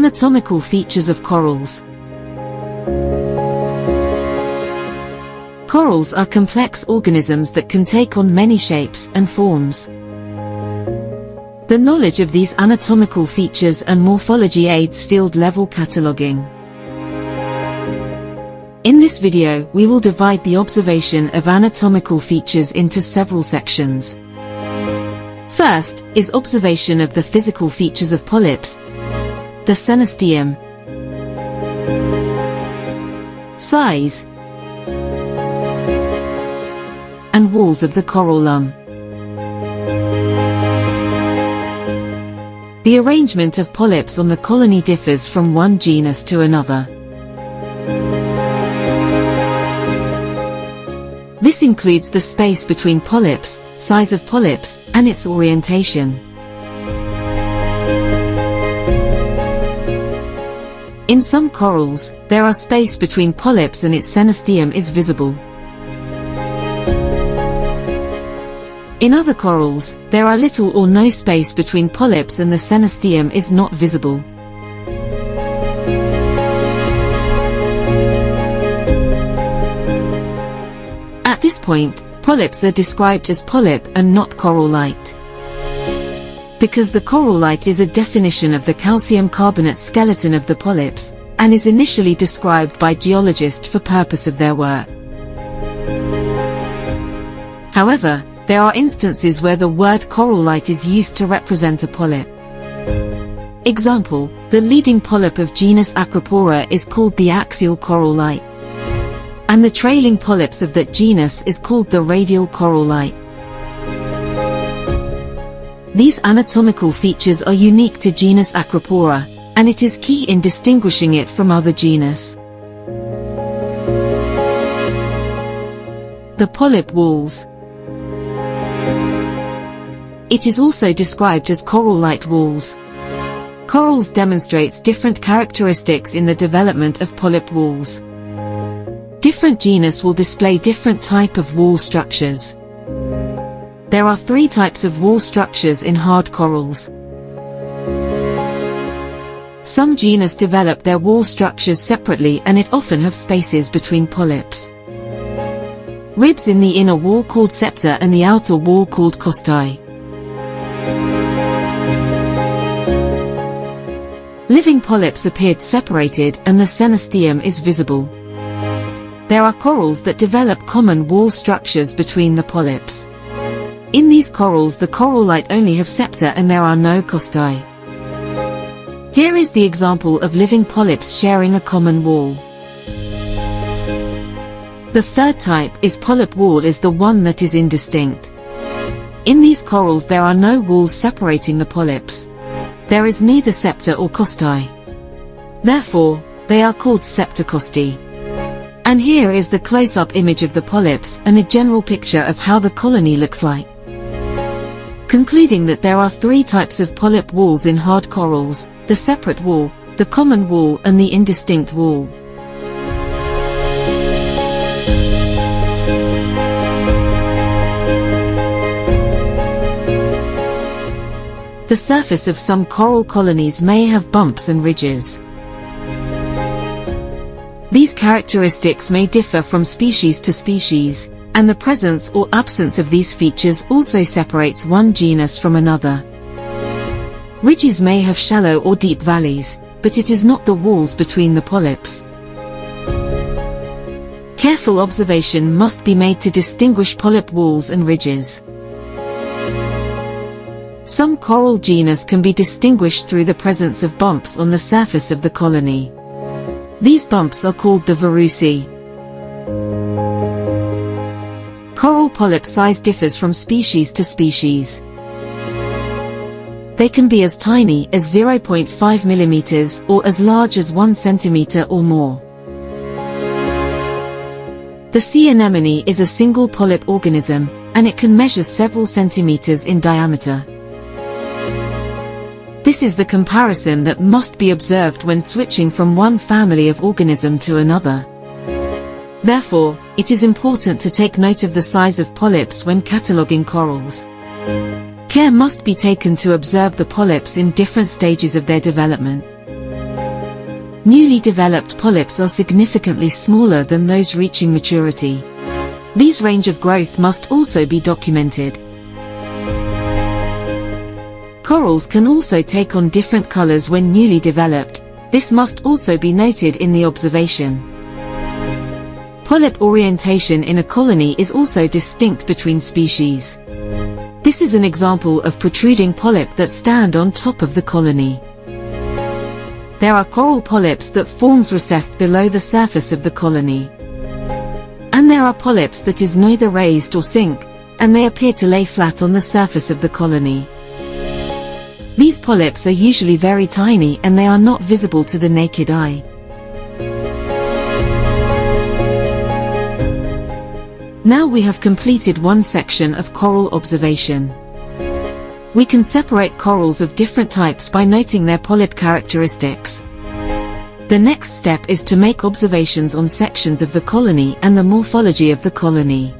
Anatomical features of corals. Corals are complex organisms that can take on many shapes and forms. The knowledge of these anatomical features and morphology aids field-level cataloging. In this video, we will divide the observation of anatomical features into several sections. First is observation of the physical features of polyps, the cenosteum, size, and walls of the corollum. The arrangement of polyps on the colony differs from one genus to another. This includes the space between polyps, size of polyps, and its orientation. In some corals, there are space between polyps and its cenosteum is visible. In other corals, there are little or no space between polyps and the cenosteum is not visible. At this point, polyps are described as polyp and not corallite. Because the corallite is a definition of the calcium carbonate skeleton of the polyps, and is initially described by geologists for purpose of their work. However, there are instances where the word corallite is used to represent a polyp. Example, the leading polyp of genus Acropora is called the axial corallite, and the trailing polyps of that genus is called the radial corallite. These anatomical features are unique to genus Acropora, and it is key in distinguishing it from other genus. The polyp walls. It is also described as corallite walls. Corals demonstrates different characteristics in the development of polyp walls. Different genus will display different type of wall structures. There are 3 types of wall structures in hard corals. Some genus develop their wall structures separately and it often have spaces between polyps. Ribs in the inner wall called septa and the outer wall called costae. Living polyps appeared separated and the cenosteum is visible. There are corals that develop common wall structures between the polyps. In these corals the corallite only have septa and there are no costae. Here is the example of living polyps sharing a common wall. The third type is polyp wall is the one that is indistinct. In these corals there are no walls separating the polyps. There is neither septa or costae. Therefore, they are called septocostae. And here is the close-up image of the polyps and a general picture of how the colony looks like. Concluding that there are 3 types of polyp walls in hard corals, the separate wall, the common wall and the indistinct wall. The surface of some coral colonies may have bumps and ridges. These characteristics may differ from species to species, and the presence or absence of these features also separates one genus from another. Ridges may have shallow or deep valleys, but it is not the walls between the polyps. Careful observation must be made to distinguish polyp walls and ridges. Some coral genus can be distinguished through the presence of bumps on the surface of the colony. These bumps are called the verucae. Coral polyp size differs from species to species. They can be as tiny as 0.5 mm or as large as 1 cm or more. The sea anemone is a single polyp organism, and it can measure several centimeters in diameter. This is the comparison that must be observed when switching from one family of organism to another. Therefore, it is important to take note of the size of polyps when cataloging corals. Care must be taken to observe the polyps in different stages of their development. Newly developed polyps are significantly smaller than those reaching maturity. These range of growth must also be documented. Corals can also take on different colors when newly developed. This must also be noted in the observation. Polyp orientation in a colony is also distinct between species. This is an example of protruding polyp that stand on top of the colony. There are coral polyps that forms recessed below the surface of the colony. And there are polyps that is neither raised or sink, and they appear to lay flat on the surface of the colony. These polyps are usually very tiny and they are not visible to the naked eye. Now we have completed one section of coral observation. We can separate corals of different types by noting their polyp characteristics. The next step is to make observations on sections of the colony and the morphology of the colony.